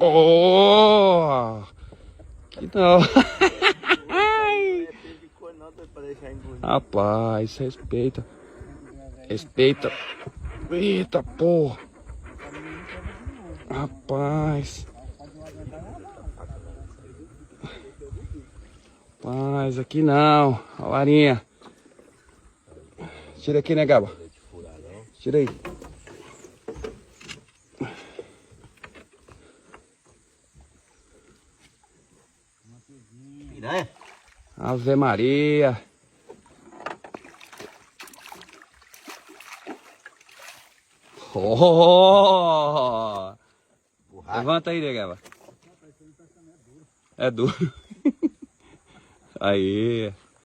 Oh! Que não. Rapaz, respeita. Respeita. Eita, porra. Rapaz. Rapaz, aqui não. A varinha. Tira aqui, né, Gaba? Tira aí. Piranha? Ave Maria. Oh! Levanta aí, né, Gaba? É duro. Aí.